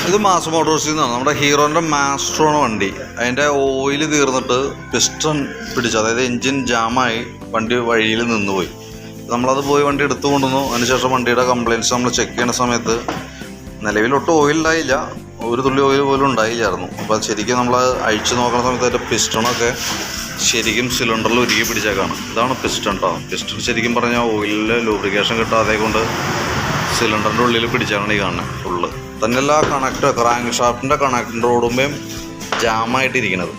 ഇത് മാസ് മോട്ടോഴ്സിൽ നിന്നാണ്. നമ്മുടെ ഹീറോൻ്റെ മാസ്ട്രോണ് വണ്ടി. അതിൻ്റെ ഓയിൽ തീർന്നിട്ട് പിസ്റ്റൺ പിടിച്ചു, അതായത് എൻജിൻ ജാമായി വണ്ടി വഴിയിൽ നിന്നുപോയി. നമ്മളത് പോയി വണ്ടി എടുത്തു കൊണ്ടുവന്നു. അതിനുശേഷം വണ്ടിയുടെ കംപ്ലയിൻറ്റ്സ് നമ്മൾ ചെക്ക് ചെയ്യുന്ന സമയത്ത് നിലവിലൊട്ടും ഓയിൽ ഉണ്ടായില്ല, ഒരു തുള്ളി ഓയിൽ പോലും ഉണ്ടായില്ലായിരുന്നു. അപ്പോൾ ശരിക്കും നമ്മൾ അഴിച്ചു നോക്കുന്ന സമയത്ത് അതിൻ്റെ പിസ്റ്റണൊക്കെ ശരിക്കും സിലിണ്ടറിൽ ഉരുകി പിടിച്ചേക്കാണ്. ഇതാണ് പിസ്റ്റൺ കേട്ടോ. പിസ്റ്റൺ ശരിക്കും പറഞ്ഞാൽ ഓയിലിൽ ലൂബ്രിക്കേഷൻ കിട്ടാതെ കൊണ്ട് സിലിണ്ടറിൻ്റെ ഉള്ളിൽ പിടിച്ചാണ് ഈ കാണുന്നത് ഫുള്ള്. തന്നെയല്ല ക്രാങ്ക് ഷാഫ്റ്റിൻ്റെ കണക്ടർ ഓടുമ്പോഴും ജാമായിട്ടിരിക്കുന്നത്.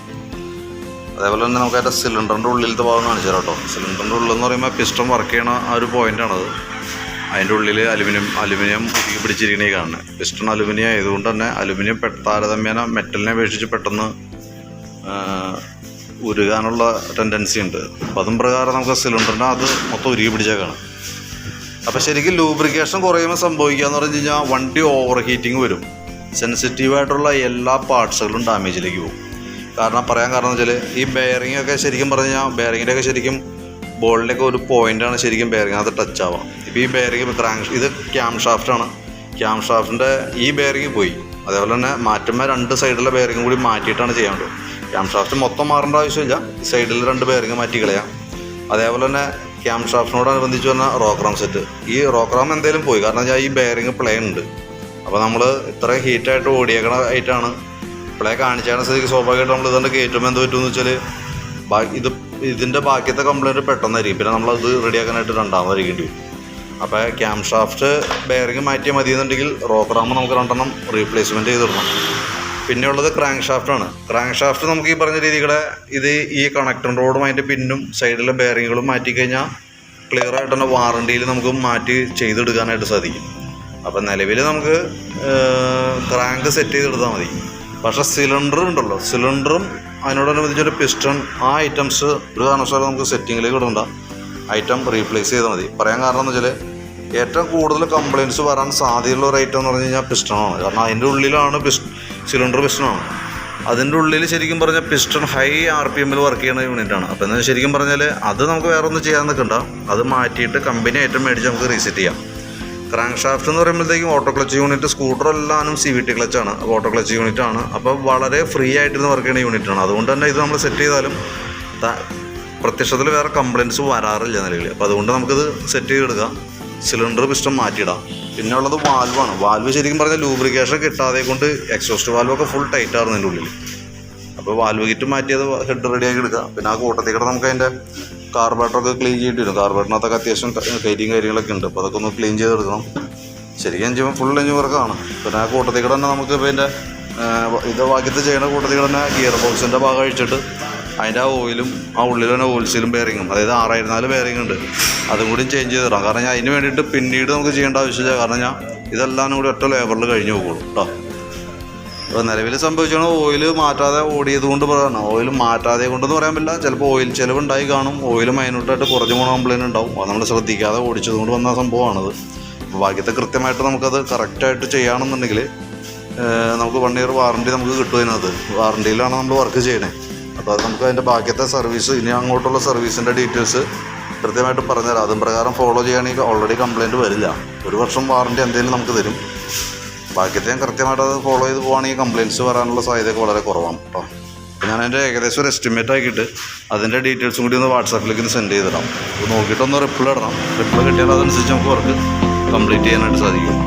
അതേപോലെ തന്നെ നമുക്ക് അതിൻ്റെ സിലിണ്ടറിൻ്റെ ഉള്ളിലത്തെ ഭാഗം കാണിച്ചു തരാം കേട്ടോ. സിലിണ്ടറിൻ്റെ ഉള്ളിൽ എന്ന് പറയുമ്പോൾ പിസ്റ്റൺ വർക്ക് ചെയ്യണ ആ ഒരു പോയിൻ്റാണത്. അതിൻ്റെ ഉള്ളിൽ അലുമിനിയം ഉരുകി പിടിച്ചിരിക്കണേ കാണുന്നത്. പിസ്റ്റൺ അലുമിനിയം ആയതുകൊണ്ട് തന്നെ അലുമിനിയം താരതമ്യേന മെറ്റലിനെ അപേക്ഷിച്ച് പെട്ടെന്ന് ഉരുകാനുള്ള ടെൻഡൻസി ഉണ്ട്. അപ്പം അതും പ്രകാരം നമുക്ക് സിലിണ്ടറിൻ്റെ അത് മൊത്തം ഉരുകി പിടിച്ചേക്കാണ്. അപ്പോൾ ശരിക്കും ലൂബ്രിക്കേഷൻ കുറയുമ്പോൾ സംഭവിക്കുക എന്ന് പറഞ്ഞു കഴിഞ്ഞാൽ വണ്ടി ഓവർ ഹീറ്റിംഗ് വരും. സെൻസിറ്റീവായിട്ടുള്ള എല്ലാ പാർട്സുകളും ഡാമേജിലേക്ക് പോകും. പറയാൻ കാരണം എന്ന് വെച്ചാൽ ഈ ബെയറിങ്ങൊക്കെ ശരിക്കും പറഞ്ഞു കഴിഞ്ഞാൽ ബെയറിങ്ങിൻ്റെയൊക്കെ ശരിക്കും ബോളിൻ്റെയൊക്കെ ഒരു പോയിൻ്റാണ് ശരിക്കും ബെയറിങ്ങിനകത്ത് ടച്ച് ആവാം. ഇപ്പോൾ ഈ ബെയറിങ് ഇത് ക്യാം ഷാഫ്റ്റാണ്. ക്യാം ഷാഫ്റ്റിൻ്റെ ഈ ബെയറിങ് പോയി. അതേപോലെ തന്നെ മാറ്റുമ്പോൾ 2 സൈഡിലെ ബെയറിങ്ങും കൂടി മാറ്റിയിട്ടാണ് ചെയ്യാറുണ്ട്. ക്യാം ഷാഫ്റ്റ് മൊത്തം മാറേണ്ട ആവശ്യമില്ല, സൈഡിൽ 2 ബെയറിങ് മാറ്റി കളയാം. അതേപോലെ തന്നെ ക്യാം ഷാഫ്റ്റിനോടനുബന്ധിച്ച് വന്ന റോക്രാം സെറ്റ്, ഈ റോക്രാം എന്തെങ്കിലും പോയി. കാരണം വെച്ചാൽ ഈ ബെയറിങ് പ്ലേ ഉണ്ട്. അപ്പോൾ നമ്മൾ ഇത്രയും ഹീറ്റായിട്ട് ഓടിയേക്കണ ആയിട്ടാണ് പ്ലേ കാണിച്ചാണ് സ്ഥിതിക്ക് സ്വാഭാവികമായിട്ട് നമ്മൾ ഇതുകൊണ്ട് കയറ്റുമ്പോൾ എന്ത് പറ്റുമെന്ന് വെച്ചാൽ ഇതിൻ്റെ ബാക്കിയത്തെ കംപ്ലയിൻറ്റ് പെട്ടെന്നായിരിക്കും. പിന്നെ നമ്മളത് റെഡിയാക്കാനായിട്ട് രണ്ടാമതായിരിക്കേണ്ടി വരും. അപ്പോൾ ക്യാം ഷാഫ്റ്റ് ബെയറിങ് മാറ്റിയാൽ മതി എന്നുണ്ടെങ്കിൽ റോക്രാം നമുക്ക് 2 റീപ്ലേസ്മെൻറ്റ് ചെയ്തിടണം. പിന്നെയുള്ളത് ക്രാങ്ക് ഷാഫ്റ്റാണ്. ക്രാങ്ക് ഷാഫ്റ്റ് നമുക്ക് ഈ പറഞ്ഞ രീതികളെ ഈ കണക്ടർ റോഡും അതിൻ്റെ പിന്നും സൈഡിലെ ബെയറിങ്ങുകളും മാറ്റിക്കഴിഞ്ഞാൽ ക്ലിയറായിട്ട് തന്നെ വാറണ്ടിയിൽ നമുക്ക് മാറ്റി ചെയ്തെടുക്കാനായിട്ട് സാധിക്കും. അപ്പം നിലവിൽ നമുക്ക് ക്രാങ്ക് സെറ്റ് ചെയ്തെടുത്താൽ മതി. പക്ഷേ സിലിണ്ടർ ഉണ്ടല്ലോ, സിലിണ്ടറും അതിനോടനുബന്ധിച്ചൊരു പിസ്റ്റൺ, ആ ഐറ്റംസ് ഒരു കാരണവശാലും നമുക്ക് സെറ്റിങ്ങിലേക്ക് ഇടണ്ട, ഐറ്റം റീപ്ലേസ് ചെയ്താൽ മതി. പറയാൻ കാരണം എന്ന് വെച്ചാൽ ഏറ്റവും കൂടുതൽ കംപ്ലയിൻറ്റ്സ് വരാൻ സാധ്യതയുള്ള ഒരു ഐറ്റം എന്ന് പറഞ്ഞു കഴിഞ്ഞാൽ പിസ്റ്റണാണ്. കാരണം അതിൻ്റെ ഉള്ളിലാണ് സിലിണ്ടർ പിസ്റ്റണാണ്. അതിൻ്റെ ഉള്ളിൽ ശരിക്കും പറഞ്ഞാൽ പിസ്റ്റൺ ഹൈ RPM വർക്ക് ചെയ്യുന്ന യൂണിറ്റാണ്. അപ്പോൾ എന്നാൽ ശരിക്കും പറഞ്ഞാൽ അത് നമുക്ക് വേറെ ഒന്നും ചെയ്യാൻ നിൽക്കണ്ട, അത് മാറ്റിയിട്ട് കമ്പനി ഐറ്റം മേടിച്ച് നമുക്ക് റീസെറ്റ് ചെയ്യാം. ക്രാങ്ക് ഷാഫ്റ്റ് എന്ന് പറയുമ്പോഴത്തേക്കും ഓട്ടോ ക്ലച്ച് യൂണിറ്റ്, സ്കൂട്ടർ എല്ലാനും CVT ക്ലച്ചാണ്, ഓട്ടോ ക്ലച്ച് യൂണിറ്റാണ്. അപ്പോൾ വളരെ ഫ്രീ ആയിട്ടിരുന്ന് വർക്ക് ചെയ്യുന്ന യൂണിറ്റാണ്. അതുകൊണ്ട് തന്നെ ഇത് നമ്മൾ സെറ്റ് ചെയ്താലും പ്രത്യക്ഷത്തിൽ വേറെ കംപ്ലയിൻറ്റ്സ് വരാറില്ല നിലവിൽ. അപ്പോൾ അതുകൊണ്ട് നമുക്കിത് സെറ്റ് ചെയ്തെടുക്കാം, സിലിണ്ടർ പിസ്റ്റൺ മാറ്റിയിടാം. പിന്നെ ഉള്ളത് വാൽവാണ്. വാൽവ് ശരിക്കും പറഞ്ഞാൽ ലൂബ്രിക്കേഷൻ കിട്ടാതെ കൊണ്ട് എക്സോസ്റ്റ് വാൽവൊക്കെ ഫുൾ ടൈറ്റായിരുന്നു അതിൻ്റെ ഉള്ളിൽ. അപ്പോൾ വാൽവ് കിറ്റ് മാറ്റിയത് ഹെഡ് റെഡിയാക്കി എടുക്കാം. പിന്നെ ആ കൂട്ടത്തിൽക്കൂടെ നമുക്ക് അതിൻ്റെ കാർബറേറ്ററൊക്കെ ക്ലീൻ ചെയ്യേണ്ടി വരും. കാർബറേറ്ററിനകത്തൊക്കെ അത്യാവശ്യം കൈറ്റിങ് കാര്യങ്ങളൊക്കെ ഉണ്ട്. അപ്പോൾ അതൊക്കെ ഒന്ന് ക്ലീൻ ചെയ്തെടുക്കണം. ശരിക്കും ചെയ്യുമ്പോൾ ഫുൾ എഞ്ചിൻ വർക്കാണ്. പിന്നെ ആ കൂട്ടത്തിൽക്കൂടെ തന്നെ നമുക്ക് ഇതിൻ്റെ ബാക്കിയത്തെ ചെയ്യുന്ന കൂട്ടത്തിൽക്കൂടെ തന്നെ ഗിയർ ബോക്സിൻ്റെ ഭാഗം അഴിച്ചിട്ട് അതിൻ്റെ ആ ഓയിലും ആ ഉള്ളിൽ തന്നെ ഓയിൽ സീലും ബെയറിങ്ങും, അതായത് 604 ബെയറിംഗ് ഉണ്ട്, അതും കൂടി ചേഞ്ച് ചെയ്ത് തരാം. കാരണം അതിന് വേണ്ടിയിട്ട് പിന്നീട് നമുക്ക് ചെയ്യേണ്ട ആവശ്യമില്ല. കാരണം ഇതെല്ലാം കൂടി ഒറ്റ ലേബറിൽ കഴിഞ്ഞ് പോകുള്ളൂ കേട്ടോ. അപ്പോൾ നിലവിൽ സംഭവിച്ചാണ് ഓയിൽ മാറ്റാതെ ഓടിയത് കൊണ്ട് പറയണം. ഓയിൽ മാറ്റാതെ കൊണ്ടെന്ന് പറയാൻ പറ്റില്ല, ചിലപ്പോൾ ഓയിൽ ചിലവുണ്ടായി കാണും. ഓയിൽ മൈനൂട്ടായിട്ട് കുറഞ്ഞു പോകണ കംപ്ലയിൻറ്റ് ഉണ്ടാവും. അത് നമ്മൾ ശ്രദ്ധിക്കാതെ ഓടിച്ചത് കൊണ്ട് വന്ന സംഭവമാണത്. അപ്പോൾ ബാക്കിയത്തെ കൃത്യമായിട്ട് നമുക്കത് കറക്റ്റായിട്ട് ചെയ്യുകയാണെന്നുണ്ടെങ്കിൽ നമുക്ക് 1 ഇയർ വാറണ്ടി നമുക്ക് കിട്ടും. അതിനകത്ത് വാറണ്ടിയിലാണ് നമ്മൾ വർക്ക് ചെയ്യണേ. അപ്പോൾ അത് നമുക്ക് അതിൻ്റെ ബാക്കിയത്തെ സർവീസ്, ഇനി അങ്ങോട്ടുള്ള സർവീസിൻ്റെ ഡീറ്റെയിൽസ് കൃത്യമായിട്ട് പറഞ്ഞുതരാം. അതും പ്രകാരം ഫോളോ ചെയ്യുകയാണെങ്കിൽ ഓൾറെഡി കംപ്ലയിൻറ്റ് വരില്ല. 1 വർഷം വാറണ്ടി എന്തെങ്കിലും നമുക്ക് തരും. ബാക്കിയത്തെ ഞാൻ കൃത്യമായിട്ട് അത് ഫോളോ ചെയ്ത് പോകുകയാണെങ്കിൽ കംപ്ലയിൻറ്റ്സ് വരാനുള്ള സാധ്യതയൊക്കെ വളരെ കുറവാണ് കേട്ടോ. അപ്പോൾ ഞാൻ അതിൻ്റെ ഏകദേശം ഒരു എസ്റ്റിമേറ്റ് ആക്കിയിട്ട് അതിൻ്റെ ഡീറ്റെയിൽസും കൂടി ഒന്ന് വാട്സാപ്പിലേക്ക് സെൻഡ് ചെയ്തിടാം. അപ്പോൾ നോക്കിയിട്ടൊന്ന് റിപ്ലൈ ഇടണം. റിപ്ലൈ കിട്ടിയാൽ അതനുസരിച്ച് നമുക്ക് വർക്ക് കംപ്ലീറ്റ് ചെയ്യാനായിട്ട് സാധിക്കും.